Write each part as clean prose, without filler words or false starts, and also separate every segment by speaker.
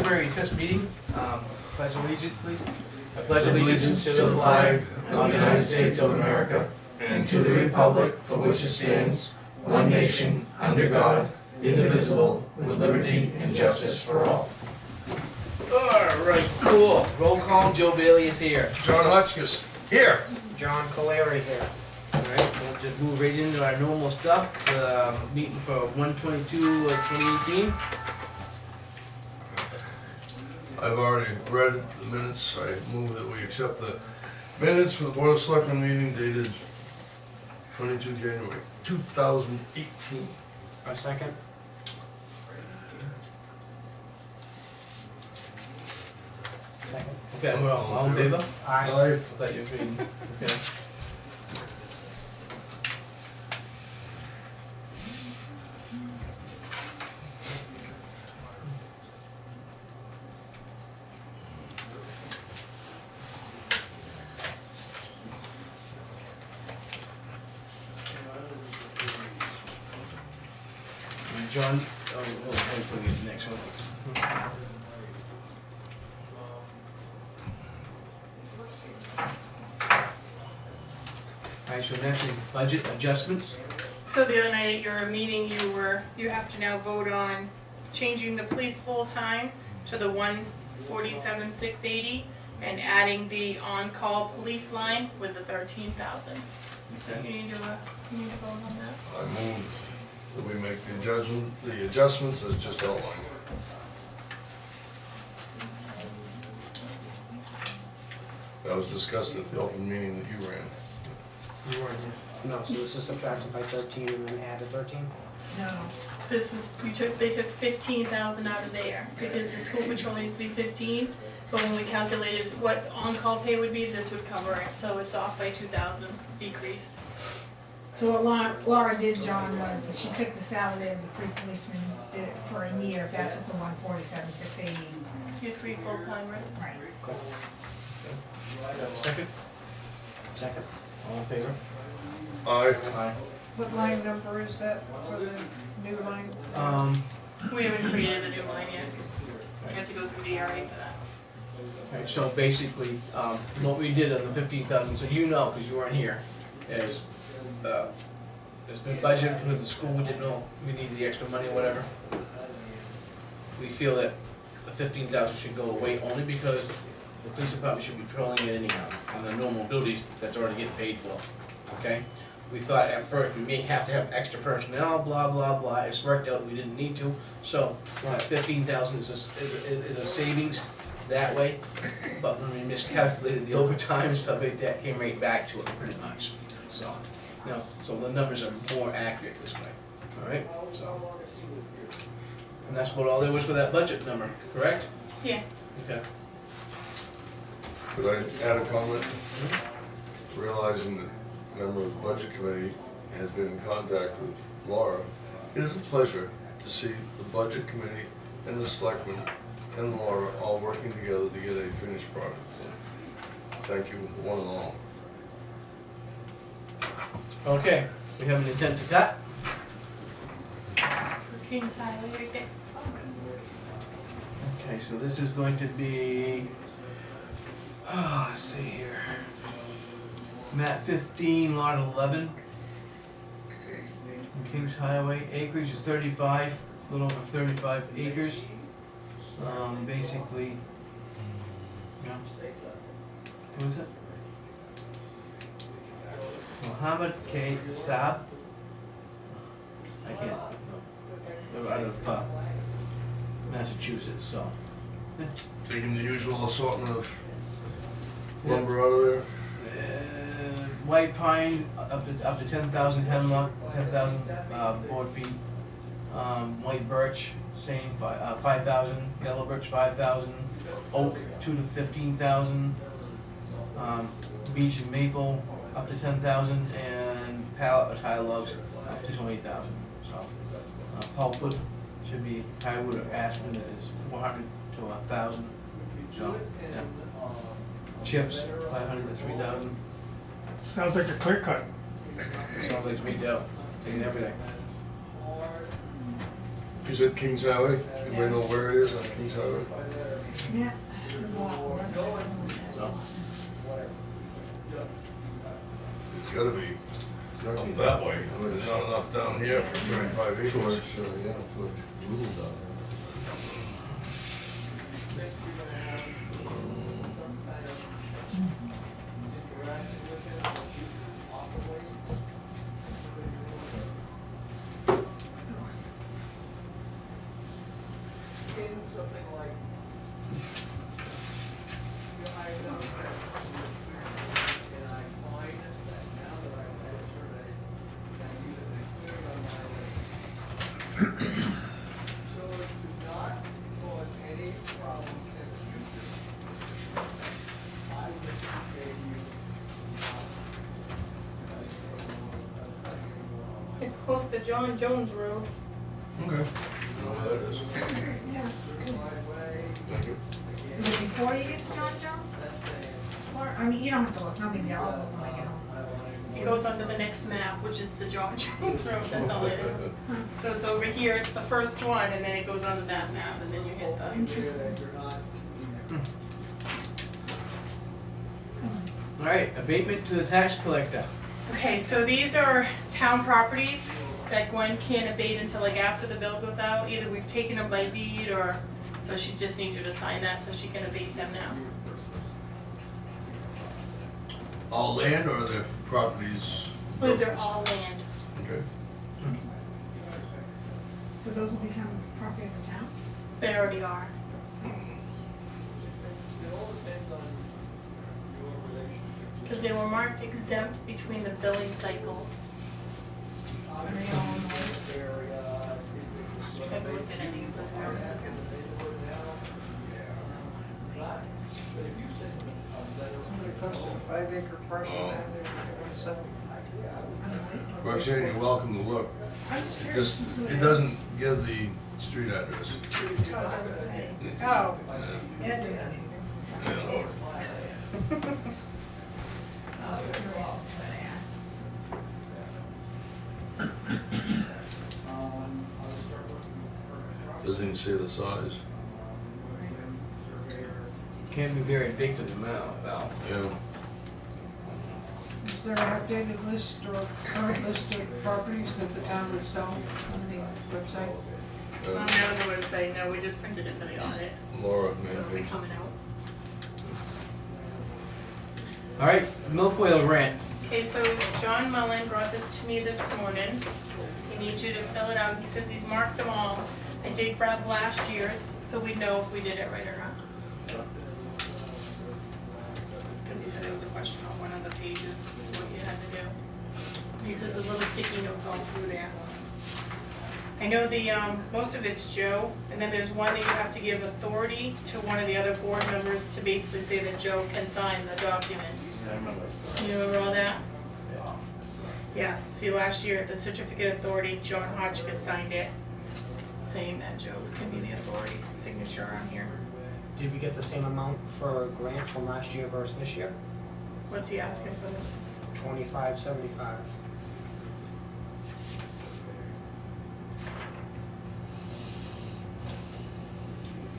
Speaker 1: February 5th meeting. Pledge allegiance, please. I
Speaker 2: pledge allegiance to the flag of the United States of America and to the republic for which it stands, one nation, under God, indivisible, with liberty and justice for all.
Speaker 1: All right, cool. Roll call. Joe Bailey is here.
Speaker 2: John Hotchkiss, here.
Speaker 3: John Caleri here.
Speaker 1: All right, we'll just move right into our normal stuff. Meeting for 1/22/2018.
Speaker 2: I've already read the minutes. I move that we accept the minutes for the Board of Selectmen meeting dated 22 January 2018.
Speaker 3: A second. Second.
Speaker 1: Okay, we're all in favor?
Speaker 3: Aye.
Speaker 2: Aye.
Speaker 1: I thought you were agreeing. Okay. John, we'll wait till we get to the next one. All right, so next is budget adjustments.
Speaker 4: So the other night at your meeting, you have to now vote on changing the police full-time to the 147,680 and adding the on-call police line with the 13,000.
Speaker 1: Okay.
Speaker 4: You need to vote on that.
Speaker 2: I move that we make the adjustments as just outlined. That was discussed at the open meeting that you ran.
Speaker 1: You weren't here.
Speaker 3: No, so this is subtracted by 13 and then added 13?
Speaker 4: No. This was, they took 15,000 out of there because the school patrol used to be 15, but when we calculated what on-call pay would be, this would cover it, so it's off by 2,000, decreased.
Speaker 5: So what Laura did, John, was she took the salary of the 3 policemen, did it for a year, that's what the 147,680.
Speaker 4: Your 3 full-timers.
Speaker 5: Right.
Speaker 1: Second?
Speaker 3: Second.
Speaker 1: All in favor?
Speaker 2: Aye.
Speaker 1: Aye.
Speaker 5: What line number is that for the new line?
Speaker 4: We haven't created the new line yet. We have to go through DRA for that.
Speaker 1: Right, so basically, what we did on the 15,000, so you know, because you weren't here, is, there's been budgeted because the school, we didn't know we needed the extra money or whatever. We feel that the 15,000 should go away only because the police department should be patrolling it anyhow, on the normal duties that's already getting paid for, okay? We thought at first we may have to have extra personnel, blah, blah, blah, it's worked out, we didn't need to. So, 15,000 is a savings that way, but when we miscalculated the overtime and stuff like that, came right back to it pretty much. So, you know, so the numbers are more accurate this way, all right? So, and that's what all there was for that budget number, correct?
Speaker 4: Yeah.
Speaker 1: Okay.
Speaker 2: Could I add a comment? Realizing that a member of the budget committee has been in contact with Laura, it is a pleasure to see the budget committee and the selectmen and Laura all working together to get a finished product. Thank you, one and all.
Speaker 1: Okay, we have an intent to cut.
Speaker 4: King's Highway right there.
Speaker 1: Okay, so this is going to be, let's see here. Map 15, lot 11. Kings Highway, acreage is 35, a little over 35 acres. Basically, yeah. Who is it? Mohammed K. Saab. I can't, no. They're out of Massachusetts, so.
Speaker 2: Taking the usual assortment of lumber out of there.
Speaker 1: White pine up to 10,000, hemlock 10,000 board feet. White birch same 5,000, yellow birch 5,000, oak 2 to 15,000, beech and maple up to 10,000, and pallet or tile logs up to 20,000. So pulpwood should be hardwood or aspen is 400 to 1,000. So yeah. Chips 500 to 3,000.
Speaker 6: Sounds like a clear cut.
Speaker 1: Sounds like me too. Taking everything.
Speaker 2: Is it Kings Highway? Anybody know where it is on Kings Highway?
Speaker 5: Yeah, this is a lot of work.
Speaker 2: It's gotta be up that way. There's not enough down here for 35 acres.
Speaker 7: Yeah, push rule down
Speaker 4: It's close to John Jones Road.
Speaker 2: Okay. Know where that is.
Speaker 5: Yeah.
Speaker 2: Thank you.
Speaker 5: Is it before you get to John Jones? Or, I mean, you don't have to look, no big deal, I'll look when I get home.
Speaker 4: It goes onto the next map, which is the John Jones Road, that's all it is. So it's over here, it's the first one, and then it goes onto that map, and then you hit the.
Speaker 5: Interesting.
Speaker 1: All right, abatement to the tax collector.
Speaker 4: Okay, so these are town properties that Gwen can't abate until like after the bill goes out. Either we've taken them by deed or, so she just needs you to sign that so she can abate them now.
Speaker 2: All land or the properties?
Speaker 4: But they're all land.
Speaker 2: Okay.
Speaker 5: So those will become property of the towns?
Speaker 4: They already are. Because they were marked exempt between the billing cycles.
Speaker 5: Are they all in order?
Speaker 4: I haven't looked at any of them. I haven't took them.
Speaker 8: Somebody posted a 5-acre parcel down there for 170.
Speaker 2: Roxanne, you're welcome to look.
Speaker 5: I'm just curious.
Speaker 2: Just,
Speaker 5: as to
Speaker 2: it doesn't give the street address.
Speaker 5: Oh, it doesn't say. Oh, it doesn't.
Speaker 2: Yeah.
Speaker 5: I was curious as to where they are.
Speaker 2: Doesn't even say the size.
Speaker 1: Can't be very big for the amount, Val.
Speaker 2: Yeah.
Speaker 8: Is there an updated list or current list of properties that the town would sell on the website?
Speaker 4: I don't know what to say. No, we just printed it for the audit.
Speaker 2: Laura,
Speaker 4: So it'll be
Speaker 2: maybe.
Speaker 4: coming out.
Speaker 1: All right, milfoil rent.
Speaker 4: Okay, so John Mullen brought this to me this morning. He needs you to fill it out. He says he's marked them all. I did grab last year's, so we'd know if we did it right or not. Because he said there was a question on one of the pages, what you had to do. He says the little sticky notes all through there. I know the, most of it's Joe, and then there's one that you have to give authority to one of the other board members to basically say that Joe can sign the document. You remember all that? Yeah, see, last year, the certificate of authority, John Hotchkiss signed it, saying that Joe's can be the authority signature on here.
Speaker 3: Did we get the same amount for a grant from last year versus this year?
Speaker 4: What's he asking for this?
Speaker 3: $25.75.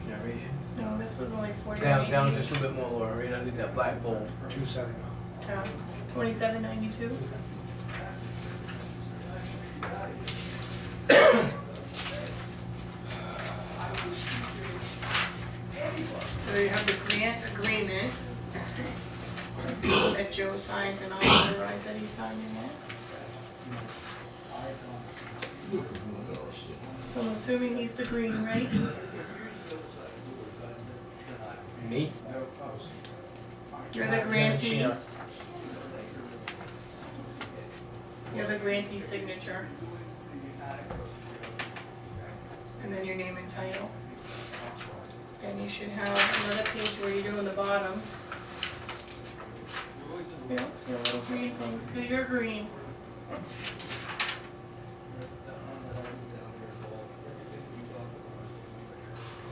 Speaker 1: Yeah, right here.
Speaker 4: No, this was only
Speaker 1: Down just a little bit more, Laura, right under that black bold.
Speaker 3: $270.
Speaker 4: $27.92. So you have the grant agreement that Joe signs and I'll authorize that he's signing it. So I'm assuming he's the green, right?
Speaker 1: Me?
Speaker 4: You're the
Speaker 3: You're the
Speaker 4: grantee.
Speaker 3: chair.
Speaker 4: You're the grantee signature. And then your name and title. Then you should have another page where you're doing the bottoms. Yep, see a little green thing, so you're green.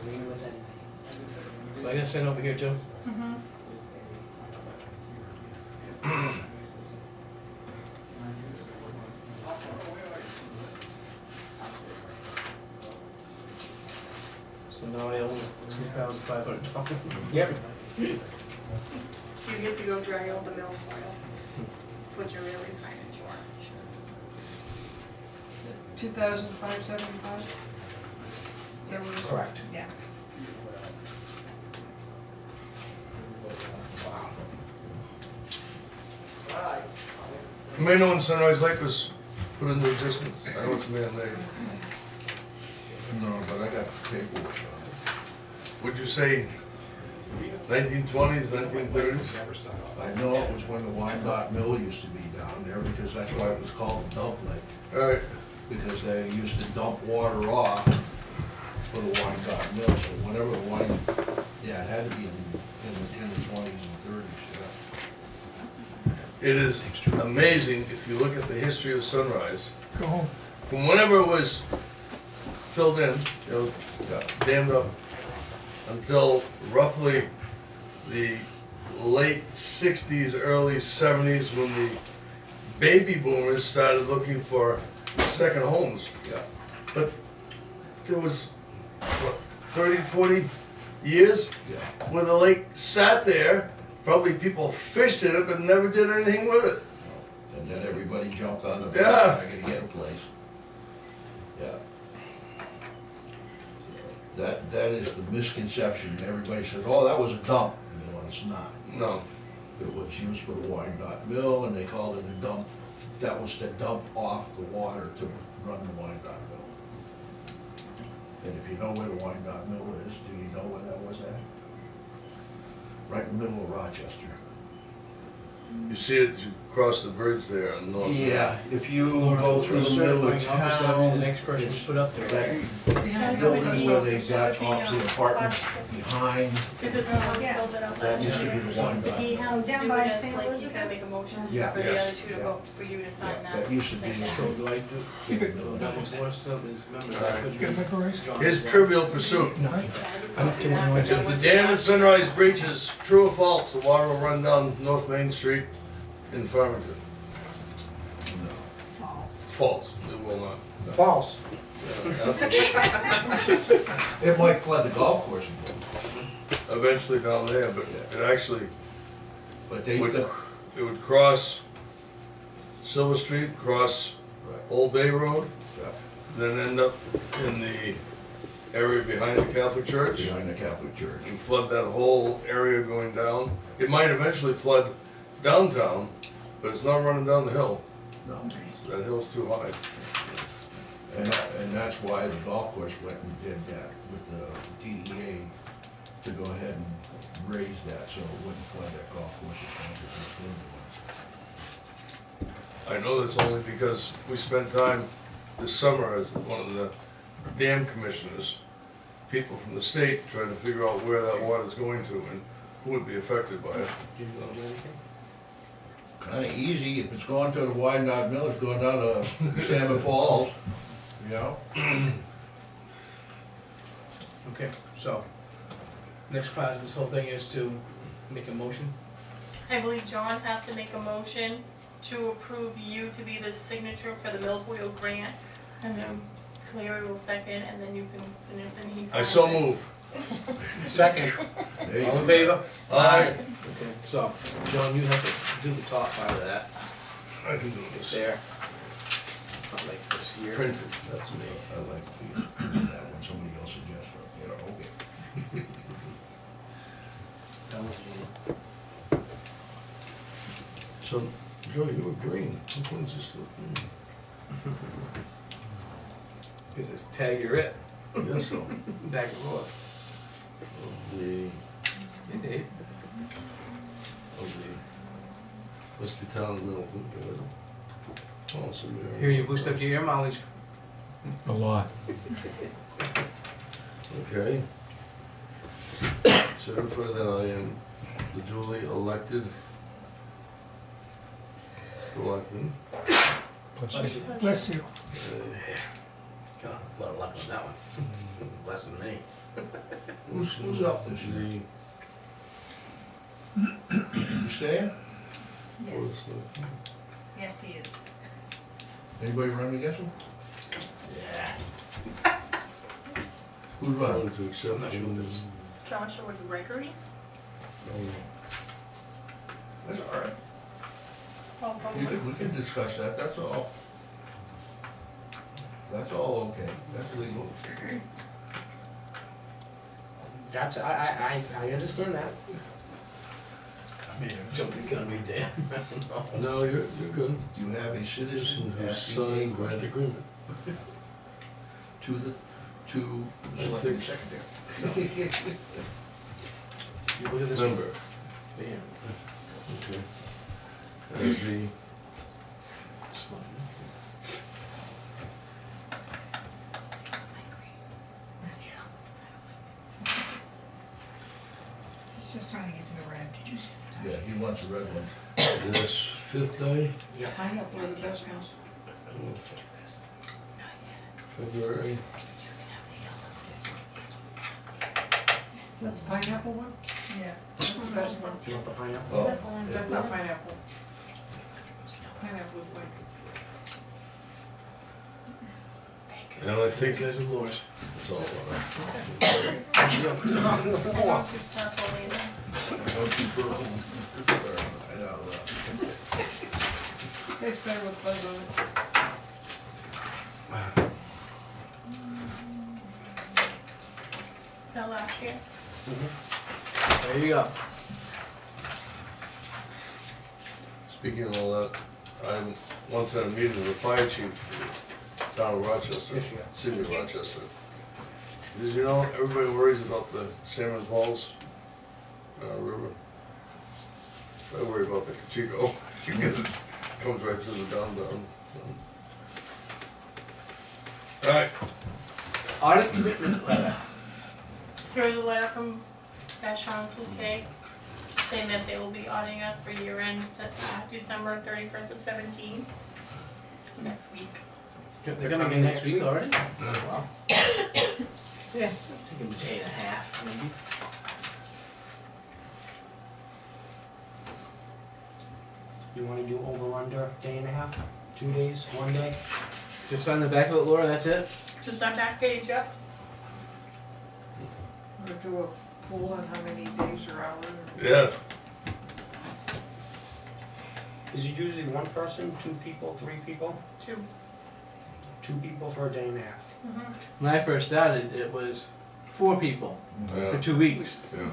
Speaker 3: Green with anything.
Speaker 1: So I gotta send over here too?
Speaker 4: Mm-hmm.
Speaker 1: now they own $2,500.
Speaker 3: Yep.
Speaker 4: You get to go drag out the milfoil. That's what you're really signing for.
Speaker 8: 2,575?
Speaker 5: There was-
Speaker 3: Correct.
Speaker 5: Yeah.
Speaker 2: You may know when Sunrise Lake was put into existence. I know it's man-made.
Speaker 7: No, but I got paperwork on it.
Speaker 2: Would you say 1920s, 1930s?
Speaker 7: I know it was when the Wyandotte Mill used to be down there, because that's why it was called a dump lake.
Speaker 2: All right,
Speaker 7: Because they used to dump water off for the Wyandotte Mill, so whenever the wine, yeah, it had to be in the 20s and 30s,
Speaker 2: it is amazing if you look at the history of Sunrise.
Speaker 6: Go home.
Speaker 2: From whenever it was filled in, you know, dammed up, until roughly the late 60s, early 70s, when the baby boomers started looking for second homes.
Speaker 7: yeah.
Speaker 2: But there was, what, 30, 40 years
Speaker 7: Yeah.
Speaker 2: where the lake sat there. Probably people fished in it, but never did anything with it.
Speaker 7: And then everybody jumped on the
Speaker 2: Yeah.
Speaker 7: bandwagon to get a place. Yeah. That is the misconception. Everybody says, oh, that was a dump. You know, it's not.
Speaker 2: No.
Speaker 7: It was used for the Wyandotte Mill, and they called it a dump. That was to dump off the water to run the Wyandotte Mill. And if you know where the Wyandotte Mill is, do you know where that was at? Right in the middle of Rochester.
Speaker 2: You see it, you cross the bridge there on North.
Speaker 7: Yeah, if you go through the middle of
Speaker 1: Certifying office, that'd
Speaker 7: town,
Speaker 1: be the next person
Speaker 7: it's
Speaker 1: put up there.
Speaker 7: that
Speaker 8: Behind
Speaker 7: building where they
Speaker 4: So
Speaker 7: got
Speaker 4: it'd be,
Speaker 7: opposite apartments behind,
Speaker 4: See, this is how we
Speaker 5: Yeah.
Speaker 4: filled it out
Speaker 7: that
Speaker 4: last
Speaker 7: used to
Speaker 4: year.
Speaker 7: be the Wyandotte
Speaker 4: He
Speaker 7: Mill.
Speaker 4: has to
Speaker 5: Down
Speaker 4: do
Speaker 5: by
Speaker 4: it as
Speaker 5: St.
Speaker 4: like, he's
Speaker 5: Elizabeth?
Speaker 4: gotta make a motion
Speaker 7: Yeah.
Speaker 4: for the
Speaker 2: Yes.
Speaker 4: other two to
Speaker 7: Yeah.
Speaker 4: vote, for you to sign
Speaker 7: Yeah,
Speaker 4: that.
Speaker 7: that used to be.
Speaker 1: So do I do, so that was something, remember that?
Speaker 6: You got a paper race?
Speaker 2: Here's Trivial Pursuit.
Speaker 3: No, I don't do one
Speaker 2: If the dam at Sunrise breaches, true or false, the water will run down North Main Street in Farmington.
Speaker 5: False.
Speaker 2: It's false, it will not.
Speaker 3: False.
Speaker 7: It might flood the golf course,
Speaker 2: Eventually down there, but it actually
Speaker 7: but they,
Speaker 2: would, it would cross Silver Street, cross Old Bay Road, then end up in the area behind the Catholic Church,
Speaker 7: behind the Catholic Church.
Speaker 2: and flood that whole area going down. It might eventually flood downtown, but it's not running down the hill.
Speaker 7: No.
Speaker 2: That hill's too high.
Speaker 7: And that's why the golf course went and did that with the DEA to go ahead and raise that so it wouldn't flood that golf course as much as it did.
Speaker 2: I know this only because we spent time this summer as one of the dam commissioners, people from the state trying to figure out where that water's going to and who would be affected by it.
Speaker 1: Did you go do anything?
Speaker 7: Kinda easy, if it's going to the Wyandotte Mill, it's going down to Salmon Falls, you know?
Speaker 1: Okay, so, next part of this whole thing is to make a motion.
Speaker 4: I believe John has to make a motion to approve you to be the signature for the milfoil grant, and then Clary will second, and then you can finish, and he signs
Speaker 2: I so
Speaker 4: it.
Speaker 2: move.
Speaker 1: Second.
Speaker 7: There you
Speaker 1: All
Speaker 7: go.
Speaker 1: in favor?
Speaker 2: Aye.
Speaker 1: Okay, so, John, you have to do the top part of that,
Speaker 2: I can do
Speaker 1: it's
Speaker 2: this.
Speaker 1: there. Not like this here.
Speaker 2: Printed, that's me.
Speaker 7: I like that when somebody else suggests, you know, okay.
Speaker 1: That was easy.
Speaker 2: So, Joe, you were green. Which one's this still green?
Speaker 1: Cause it's tag you're it,
Speaker 2: Yes, so.
Speaker 1: back and forth.
Speaker 2: Of the,
Speaker 1: Hey, Dave.
Speaker 2: of the Hospitality Middleton, good. Oh, so you're.
Speaker 1: Here, you boost up your air mileage.
Speaker 6: A lot.
Speaker 2: Okay. Certify that I am the duly elected selectman.
Speaker 6: Bless you. Bless you.
Speaker 1: God, a lot of luck on that one. Less than me.
Speaker 7: Who's up this year? You staying?
Speaker 5: Yes, yes, he is.
Speaker 7: Anybody running against him?
Speaker 1: Yeah.
Speaker 2: Who's running to accept?
Speaker 1: I'm not sure what this is.
Speaker 4: Joshua Gregory?
Speaker 7: That's all right.
Speaker 4: Paul
Speaker 7: We
Speaker 4: Bowman.
Speaker 7: can discuss that, that's all. That's all okay, that's legal.
Speaker 3: That's, I understand that.
Speaker 1: I mean, jumping the gun right there.
Speaker 2: No, you're good.
Speaker 7: You have a citizen
Speaker 2: Who
Speaker 7: asking
Speaker 2: signed
Speaker 7: a
Speaker 2: grant
Speaker 7: question
Speaker 2: agreement.
Speaker 7: to the
Speaker 2: I
Speaker 7: selecting
Speaker 2: think-
Speaker 7: secretary.
Speaker 1: You look at this.
Speaker 2: Member.
Speaker 1: Bam.
Speaker 2: Okay. As the,
Speaker 5: She's just trying to get to the red. Did you see the
Speaker 7: Yeah, he wants a red one.
Speaker 2: this fifth day,
Speaker 8: Pineapple are the best ones.
Speaker 2: February.
Speaker 8: Is that the pineapple one?
Speaker 5: Yeah.
Speaker 8: That's the best one.
Speaker 3: Do you want the pineapple?
Speaker 7: Oh,
Speaker 8: That's not pineapple. Pineapple is white.
Speaker 2: And I think
Speaker 1: You guys are lords.
Speaker 2: that's all.
Speaker 4: I don't do purple either.
Speaker 7: don't you purple? I know,
Speaker 8: Tastes better with fuzz on it.
Speaker 4: That last year.
Speaker 1: There you go.
Speaker 2: Speaking of all that, I once had a meeting with the fire chief down in Rochester,
Speaker 3: Yes, you got.
Speaker 2: city of Rochester. Did you know, everybody worries about the Salmon Falls River. I worry about the Cachico, because it comes right through the downtown. All right,
Speaker 1: Audit commitment letter.
Speaker 4: Here's a letter from Vashon Fouquet saying that they will be auditing us for year end December 31st of 17 next week.
Speaker 1: They're coming in next week already?
Speaker 3: Wow.
Speaker 1: Yeah. Take them a day and a half, maybe.
Speaker 3: You wanna do over under day and a half, 2 days, 1 day?
Speaker 1: Just sign the back of it, Laura, that's it?
Speaker 4: Just on back page, yep.
Speaker 8: We're gonna do a pool on how many days or hours.
Speaker 2: yeah,
Speaker 3: Is it usually one person, 2 people, 3 people?
Speaker 4: 2.
Speaker 3: 2 people for a day and a half.
Speaker 4: Mm-hmm.
Speaker 1: When I first started, it was 4 people
Speaker 2: yeah.
Speaker 1: for 2 weeks.
Speaker 2: Yeah.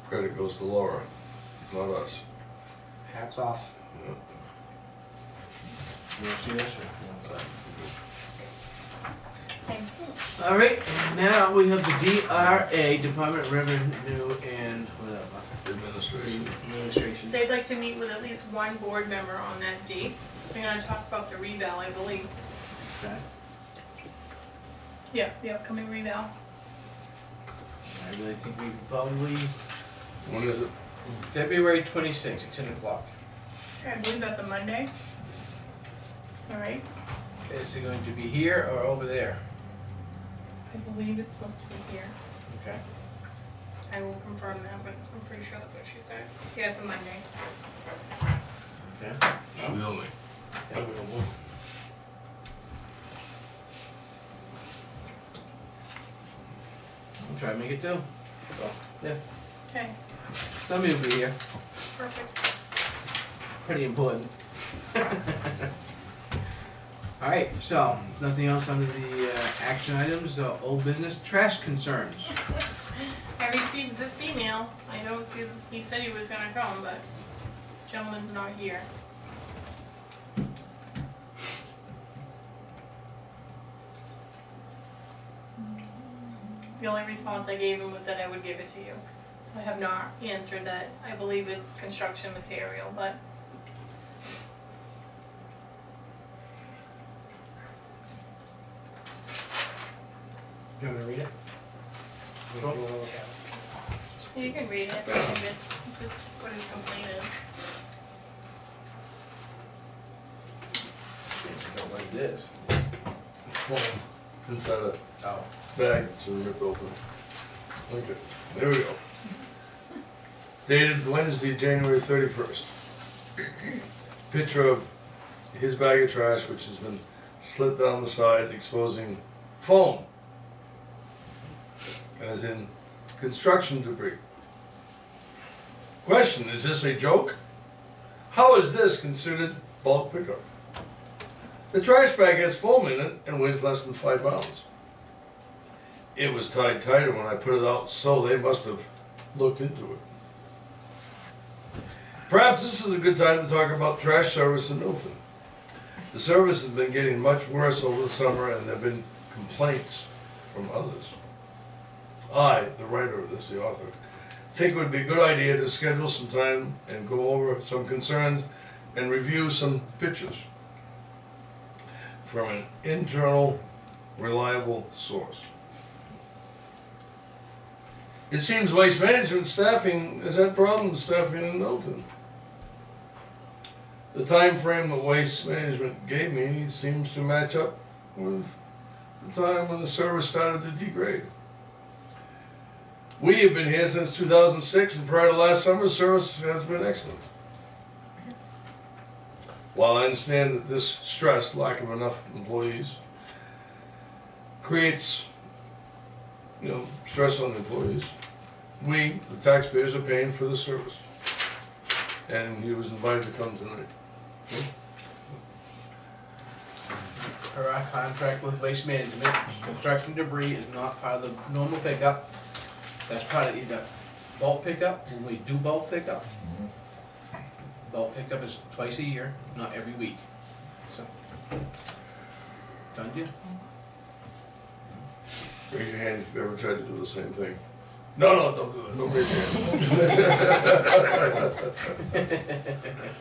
Speaker 2: Credit goes to Laura, not us.
Speaker 3: Hats off.
Speaker 2: Yeah.
Speaker 1: You wanna see this or?
Speaker 4: Thank you.
Speaker 1: All right, and now we have the DRA, Department of Revenue and whatever,
Speaker 2: Administration.
Speaker 1: Administration.
Speaker 4: They'd like to meet with at least one board member on that date. We're gonna talk about the reval, I believe.
Speaker 1: Okay.
Speaker 4: Yeah, the upcoming reval.
Speaker 1: I really think we could probably,
Speaker 2: When is it?
Speaker 1: February 26th at 10 o'clock.
Speaker 4: I believe that's a Monday. All right,
Speaker 1: Is it going to be here or over there?
Speaker 4: I believe it's supposed to be here.
Speaker 1: Okay.
Speaker 4: I will confirm that, but I'm pretty sure that's what she said. Yeah, it's a Monday.
Speaker 1: Okay.
Speaker 2: Really?
Speaker 1: Yeah. I'll try to make it too. So, yeah,
Speaker 4: Okay,
Speaker 1: somebody will be here.
Speaker 4: perfect.
Speaker 1: Pretty important. All right, so nothing else under the action items, old business, trash concerns.
Speaker 4: I received this email. I don't see, he said he was gonna come, but gentleman's not here. The only response I gave him was that I would give it to you. So I have not answered that. I believe it's construction material, but
Speaker 3: Do you wanna read it? Or do you wanna look at it?
Speaker 4: you can read it. It's just what his complaint is.
Speaker 1: Don't like this.
Speaker 2: It's full. Inside a
Speaker 1: Oh.
Speaker 2: bag that's been ripped open. Okay, there we go. Dated Wednesday, January 31st. picture of his bag of trash, which has been slit down the side, exposing foam, as in construction debris. Question, is this a joke? How is this considered bulk pickup? The trash bag has foam in it and weighs less than 5 pounds. It was tied tighter when I put it out, so they must have looked into it. Perhaps this is a good time to talk about trash service in Milton. The service has been getting much worse over the summer, and there have been complaints from others. I, the writer of this, the author, think it would be a good idea to schedule some time and go over some concerns and review some pictures from an internal, reliable source. It seems waste management staffing has had problems staffing in Milton. The time frame that waste management gave me seems to match up with the time when the service started to degrade. We have been here since 2006, and prior to last summer, service has been excellent. While I understand that this stress, lack of enough employees, creates, stress on the employees, we, the taxpayers, are paying for the service. And he was invited to come tonight.
Speaker 1: Per our contract with Waste Management, construction debris is not part of the normal pickup. That's part of either bulk pickup, when we do bulk pickup. Bulk pickup is twice a year, not every week. So, done deal.
Speaker 2: Raise your hand if you ever tried to do the same thing. No, don't do that. Don't raise your hand.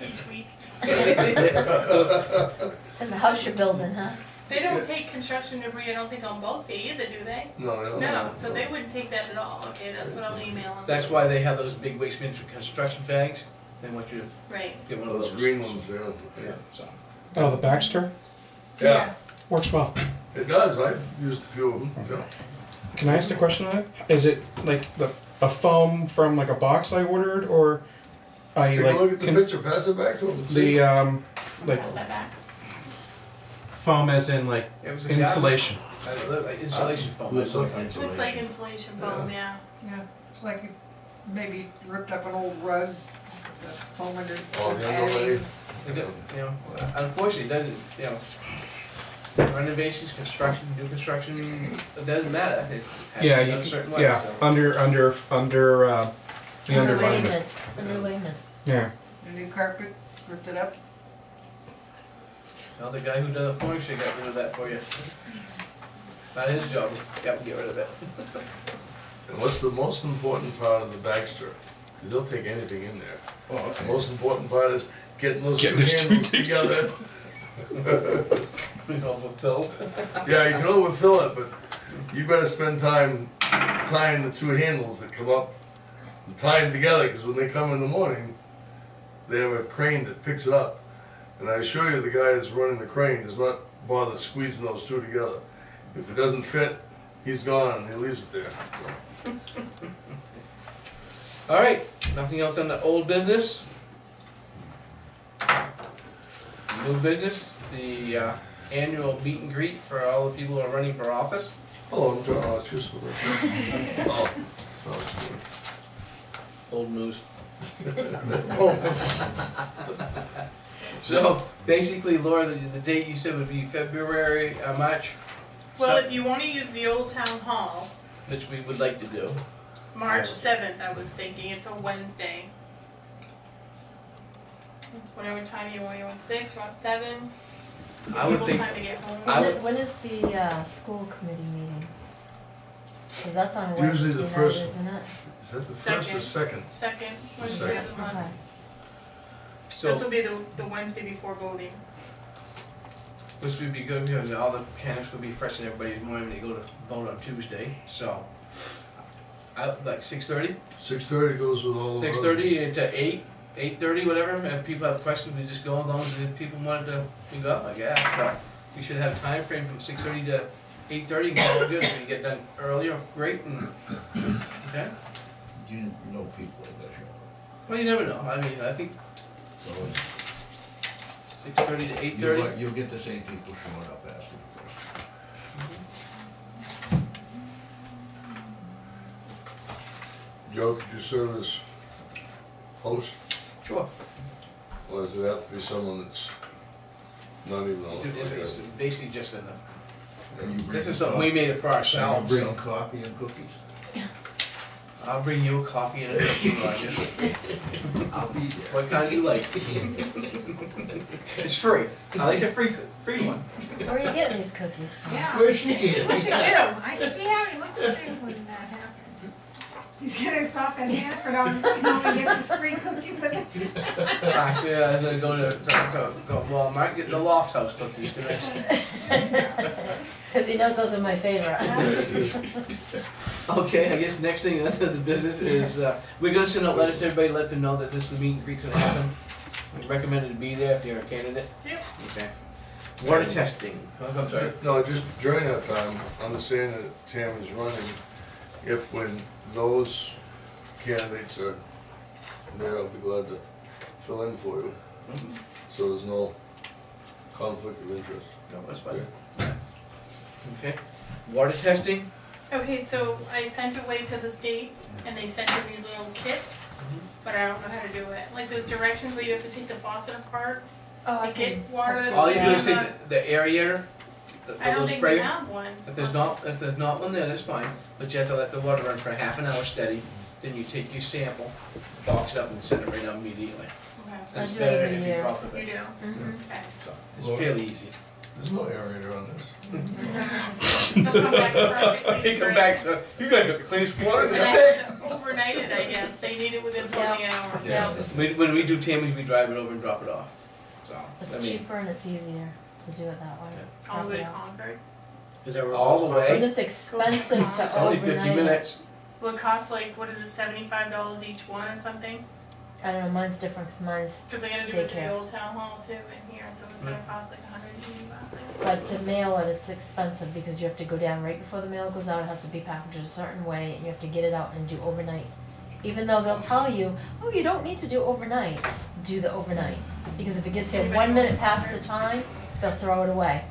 Speaker 4: Each week.
Speaker 9: It's in the house you're building, huh?
Speaker 4: They don't take construction debris, I don't think on bulk day either, do they?
Speaker 2: No, they don't.
Speaker 4: No, so they wouldn't take that at all, okay, that's what I'll email them.
Speaker 1: That's why they have those big Waste Management construction bags. They want you to
Speaker 4: Right,
Speaker 1: get one of
Speaker 2: Those
Speaker 1: those.
Speaker 2: green ones there.
Speaker 1: Yeah, so.
Speaker 6: Oh, the Baxter
Speaker 2: Yeah,
Speaker 6: works well.
Speaker 2: it does. I've used a few of them. Yeah.
Speaker 6: Can I ask a question on it? Is it like a foam from like a box I ordered, or I
Speaker 2: Take a look at
Speaker 6: like
Speaker 2: the picture, pass it back to them.
Speaker 6: the like
Speaker 4: pass that back.
Speaker 6: foam as in like
Speaker 1: It was a
Speaker 6: insulation?
Speaker 1: Like insulation foam.
Speaker 7: Looks like
Speaker 1: That's what
Speaker 4: Looks like insulation foam, yeah.
Speaker 8: Yeah, it's like you maybe ripped up an old rug, the foam under.
Speaker 2: Oh, the underlay.
Speaker 1: It don't- unfortunately, it doesn't, renovations, construction, new construction, it doesn't matter. It has to
Speaker 6: Yeah,
Speaker 1: be
Speaker 6: you
Speaker 1: done a certain way,
Speaker 6: yeah,
Speaker 1: so.
Speaker 6: under the underlayment.
Speaker 9: Underlayment.
Speaker 6: Yeah.
Speaker 8: The new carpet, ripped it up.
Speaker 1: Well, the guy who done the flooring should got rid of that for you. Not his job, got to get rid of it.
Speaker 2: And what's the most important part of the Baxter? Because they'll take anything in there.
Speaker 7: Oh,
Speaker 2: The
Speaker 7: okay.
Speaker 2: most important part is getting those two
Speaker 6: Getting those two
Speaker 2: handles
Speaker 6: things
Speaker 2: together.
Speaker 1: We know with Phil.
Speaker 2: Yeah, you can overfill it, but you better spend time tying the two handles that come up and tie them together, because when they come in the morning, they have a crane that picks it up. And I assure you, the guy that's running the crane does not bother squeezing those two together. If it doesn't fit, he's gone and he leaves it there.
Speaker 1: All right, nothing else on the old business? New business, the annual meet and greet for all the people who are running for office.
Speaker 2: Hello, I'm John Archus. Oh, sounds good.
Speaker 1: Old news. So, basically, Laura, the date you said would be February, March,
Speaker 4: Well, if you wanna use the old town hall,
Speaker 1: which we would like to do.
Speaker 4: March 7th, I was thinking, it's a Wednesday. Whatever time you want 6, you want 7?
Speaker 1: I would
Speaker 4: People
Speaker 1: think,
Speaker 4: time to get home.
Speaker 1: I would-
Speaker 9: When is the school committee meeting? Cause that's on
Speaker 2: Usually
Speaker 9: Wednesday
Speaker 2: the
Speaker 9: night,
Speaker 2: first-
Speaker 9: isn't it?
Speaker 2: Is that the first or second?
Speaker 4: Second,
Speaker 2: It's
Speaker 4: Wednesday
Speaker 2: the
Speaker 4: of the month.
Speaker 9: Okay.
Speaker 4: This
Speaker 1: so,
Speaker 4: will be the Wednesday before voting.
Speaker 1: this would be good, because all the candidates will be fresh in everybody's mind when they go to vote on Tuesday, so. Like 6:30?
Speaker 2: 6:30 goes with all.
Speaker 1: 6:30 to 8:30, whatever, and if people have questions, we just go as long as the people wanted to, we go, I guess, but we should have a time frame from 6:30 to 8:30, and all good, if we get done earlier, great, and, okay?
Speaker 7: You know people, I guess,
Speaker 1: Well, you never know, I mean, I think,
Speaker 7: so
Speaker 1: 6:30 to 8:30?
Speaker 7: You'll get the same people showing up asking questions.
Speaker 2: Joe, could you serve as host,
Speaker 1: Sure.
Speaker 2: or does it have to be someone that's not even on?
Speaker 1: It's basically just in the,
Speaker 7: And you bring
Speaker 1: this is
Speaker 7: the
Speaker 1: something we
Speaker 7: coffee-
Speaker 1: made it for ourselves,
Speaker 7: Bring
Speaker 1: so
Speaker 7: coffee and cookies?
Speaker 1: I'll bring you a coffee and a cookie, Roger.
Speaker 7: I'll be there.
Speaker 1: What kind do you like? It's free. I like the free one.
Speaker 9: Where are you getting these cookies from?
Speaker 5: Yeah.
Speaker 7: Where's she getting?
Speaker 5: Looked at Jim, I said, yeah, he looked at Jim when that happened. He's getting soft and Hanford on, you know, and get this free cookie for the.
Speaker 1: Actually, I was gonna go to Walmart, get the Loft House cookies today.
Speaker 9: Cause he knows those are my favorite.
Speaker 1: Okay, I guess next thing on the business is, we're gonna send out letters to everybody, let them know that this is meet and greet's gonna happen. We recommended to be there if you're a candidate.
Speaker 4: Yep.
Speaker 1: Okay. Water testing. I'm sorry.
Speaker 2: No, just during that time, understand that Tam is running, if when those candidates are there, I'll be glad to fill in for you, so there's no conflict of interest.
Speaker 1: No, that's fine. Okay. Water testing?
Speaker 4: Okay, so I sent it away to the state, and they sent me these little kits, but I don't know how to do it. Like, there's directions where you have to take the faucet apart,
Speaker 9: Oh, I
Speaker 4: and
Speaker 9: can.
Speaker 4: get water that's.
Speaker 1: All you do is
Speaker 4: sitting on
Speaker 1: take the aerator, the
Speaker 4: I don't
Speaker 1: little
Speaker 4: think we
Speaker 1: sprayer.
Speaker 4: have one.
Speaker 1: If there's not one there, that's fine, but you have to let the water run for half an hour steady, then you take your sample, box it up and send it right out immediately.
Speaker 4: Okay.
Speaker 1: And it's
Speaker 9: I do it
Speaker 1: better
Speaker 9: every
Speaker 1: if you
Speaker 9: year.
Speaker 1: drop it.
Speaker 4: You do?
Speaker 9: Mhm.
Speaker 4: Okay.
Speaker 1: So, it's
Speaker 2: Well-
Speaker 1: fairly easy.
Speaker 2: There's no aerator on this.
Speaker 4: They'll come back perfectly.
Speaker 1: You come
Speaker 4: great.
Speaker 1: back, so you gotta get the cleanest water in
Speaker 4: And
Speaker 1: the
Speaker 4: I
Speaker 1: day.
Speaker 4: have to overnight it, I guess. They need it within so many hours.
Speaker 9: Yeah.
Speaker 1: When we do Tammy's, we drive it over and drop it off, so. I
Speaker 9: It's
Speaker 1: mean,
Speaker 9: cheaper and it's easier to do it that way.
Speaker 4: All the way to
Speaker 9: Yeah.
Speaker 4: Concord.
Speaker 3: Is that where?
Speaker 1: All the
Speaker 9: It's
Speaker 1: way,
Speaker 9: just expensive
Speaker 4: It's
Speaker 9: to
Speaker 1: it's only 50
Speaker 9: overnight it.
Speaker 1: minutes.
Speaker 4: Will it cost like, what is it, $75 each one or something?
Speaker 9: I don't know, mine's different because mine's,
Speaker 4: Cause I gotta do it to the
Speaker 9: Daycare.
Speaker 4: old town hall too in here, so it's gonna cost like $180.
Speaker 9: but to mail it, it's expensive because you have to go down right before the mail goes out. It has to be packaged a certain way and you have to get it out and do overnight. Even though they'll tell you, oh, you don't need to do overnight, do the overnight. Because if it gets here 1 minute past the time, they'll throw it away.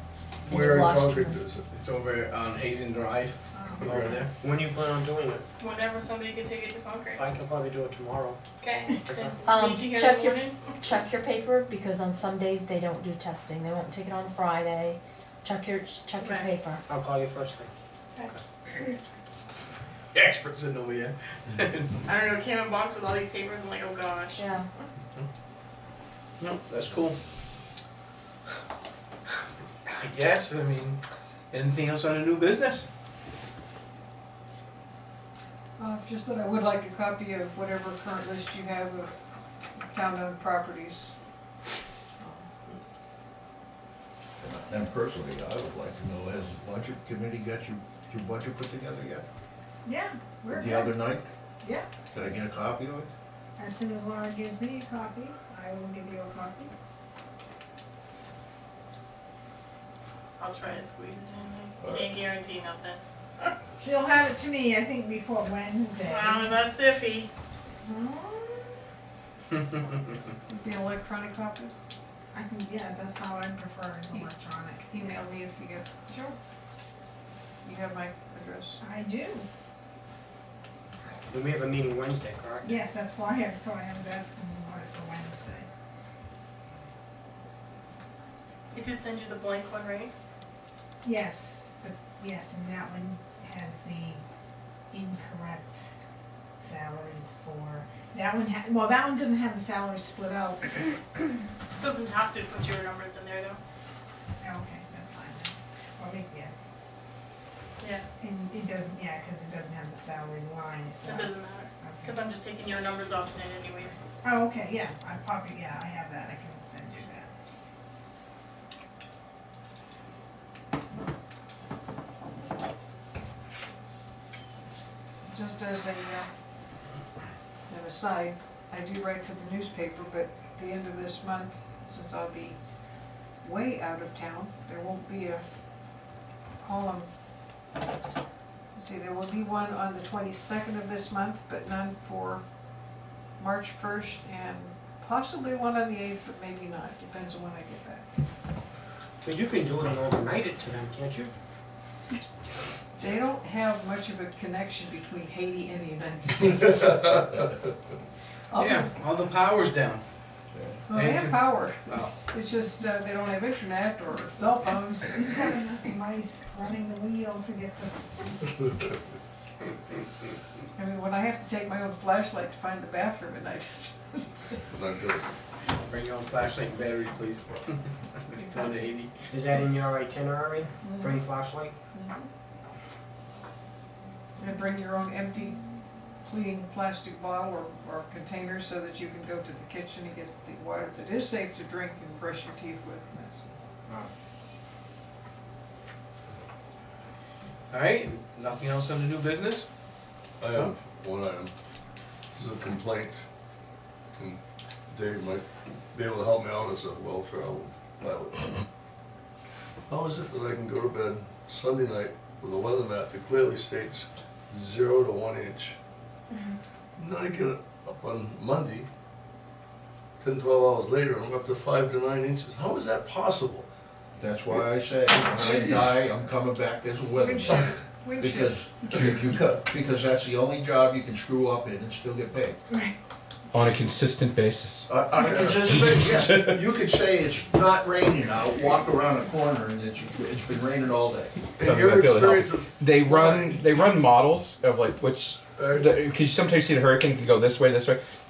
Speaker 9: And
Speaker 2: Where
Speaker 9: you've
Speaker 2: in
Speaker 9: lost
Speaker 2: Concord
Speaker 9: your-
Speaker 2: is it?
Speaker 1: It's over on Hazen Drive, over there.
Speaker 3: When do you plan on doing it?
Speaker 4: Whenever somebody can take it to Concord.
Speaker 3: I can probably do it tomorrow.
Speaker 4: Okay, then meet you here in
Speaker 9: check
Speaker 4: the
Speaker 9: your-
Speaker 4: morning.
Speaker 9: Check your paper because on some days they don't do testing. They won't take it on Friday. Check your
Speaker 4: Okay.
Speaker 9: paper.
Speaker 3: I'll call you first thing.
Speaker 1: Experts in over here.
Speaker 4: I don't know, came in a box with all these papers, I'm like, oh gosh.
Speaker 9: Yeah.
Speaker 1: No, that's cool. I guess, I mean, anything else on the new business?
Speaker 8: Just that I would like a copy of whatever current list you have of town-owned properties.
Speaker 7: And personally, I would like to know, has the budget committee got your budget put together yet?
Speaker 5: Yeah, we're
Speaker 7: The other
Speaker 5: good.
Speaker 7: night?
Speaker 5: Yeah,
Speaker 7: Can I get a copy of it?
Speaker 5: as soon as Laura gives me a copy, I will give you a copy.
Speaker 4: I'll try to squeeze it in there. Can't guarantee nothing.
Speaker 5: She'll have it to me, I think, before Wednesday.
Speaker 4: Wow, that's iffy.
Speaker 5: Hmm?
Speaker 8: Would be an electronic copy?
Speaker 5: I think, yeah, that's how I prefer it, electronic.
Speaker 8: Email me if you get,
Speaker 5: Sure.
Speaker 8: you have my address.
Speaker 5: I do.
Speaker 3: Then we have a meeting Wednesday, correct?
Speaker 5: Yes, that's why I was asking about it for Wednesday.
Speaker 4: I did send you the blank one, right?
Speaker 5: Yes, yes, and that one has the incorrect salaries for, that one well, that one doesn't have the salaries split out.
Speaker 4: Doesn't have to put your numbers in there though.
Speaker 5: Okay, that's fine then. Well, yeah,
Speaker 4: Yeah,
Speaker 5: and it doesn't, yeah, cause it doesn't have the salary line, it's
Speaker 4: it
Speaker 5: not.
Speaker 4: doesn't matter, cause
Speaker 5: Okay.
Speaker 4: I'm just taking your numbers off tonight anyways.
Speaker 5: Oh, okay, yeah, I have that, I can send you that.
Speaker 8: Just as an aside, I do write for the newspaper, but at the end of this month, since I'll be way out of town, there won't be a column. Let's see, there will be one on the 22nd of this month, but none for March 1st and possibly one on the 8th, but maybe not, depends on when I get back.
Speaker 3: But you can do it and overnight it to them, can't you?
Speaker 8: They don't have much of a connection between Haiti and the United States.
Speaker 1: Yeah, all the power's down.
Speaker 8: Well, they have power,
Speaker 1: Wow.
Speaker 8: it's just, they don't have internet or cell phones.
Speaker 5: You've got enough mice running the wheel to get the,
Speaker 8: I mean, when I have to take my own flashlight to find the bathroom at night.
Speaker 2: Not good.
Speaker 1: Bring your own flashlight and battery, please. It's on to 80.
Speaker 3: Is that in your itinerary? Bring flashlight?
Speaker 8: And bring your own empty, clean plastic bottle or container so that you can go to the kitchen and get the water that is safe to drink and brush your teeth with. And that's-
Speaker 1: All right, nothing else on the new business?
Speaker 2: I have one item. This is a complaint, and Dave might be able to help me out as a well-traveled pilot. How is it that I can go to bed Sunday night with a weather map that clearly states 0 to 1 inch? And then I get up on Monday, 10, 12 hours later, and I'm up to 5 to 9 inches. How is that possible?
Speaker 7: That's why I say, when I die, I'm coming back as a weatherman.
Speaker 8: Wind
Speaker 7: Because
Speaker 8: shift.
Speaker 7: if you cut, because that's the only job you can screw up in and still get paid.
Speaker 6: On a consistent basis.
Speaker 7: On a consistent basis, yeah. You could say it's not raining now, walk around a corner and it's been raining all day.
Speaker 2: In your experience of
Speaker 6: They run models of like which, because you sometimes see the hurricane can go this way,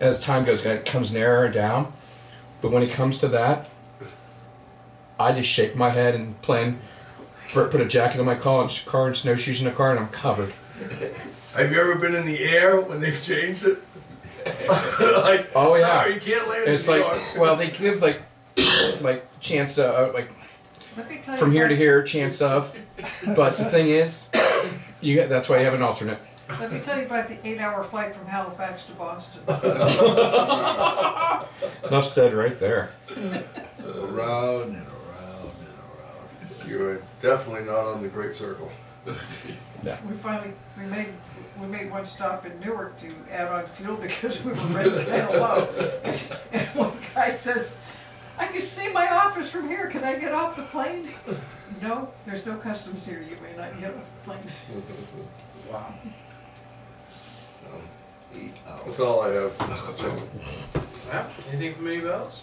Speaker 6: as time goes, it comes narrower down. But when it comes to that, I just shake my head and put a jacket on my car and snowshoes in the car, and I'm covered.
Speaker 2: Have you ever been in the air when they've changed it? Like,
Speaker 6: Oh, yeah.
Speaker 2: sorry, you can't land
Speaker 6: It's
Speaker 2: in New
Speaker 6: like,
Speaker 2: York.
Speaker 6: well, they give like chance like
Speaker 8: Let me tell you
Speaker 6: from here to
Speaker 8: about-
Speaker 6: here, chance of. But the thing is, that's why you have an alternate.
Speaker 8: Let me tell you about the 8-hour flight from Halifax to Boston.
Speaker 6: Enough said right there.
Speaker 7: Around and around and around.
Speaker 2: You're definitely not on the Great Circle.
Speaker 8: We made one stop in Newark to add on fuel because we were running kind of low. And one guy says, "I can see my office from here, can I get off the plane?" No, there's no customs here, you may not get off the plane.
Speaker 1: Wow.
Speaker 7: 8 hours.
Speaker 2: That's all I have, Mr. Chairman.
Speaker 1: Well, anything from anybody else?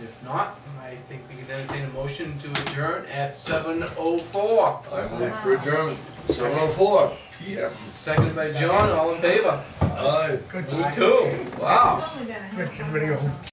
Speaker 1: If not, I think we can entertain a motion to adjourn at 7:04.
Speaker 2: I move for adjournment, 7:04 PM.
Speaker 1: Seconded by John, all in favor?
Speaker 2: Aye.
Speaker 1: Me too. Wow.
Speaker 5: it's only been a half hour.
Speaker 3: Everybody go home.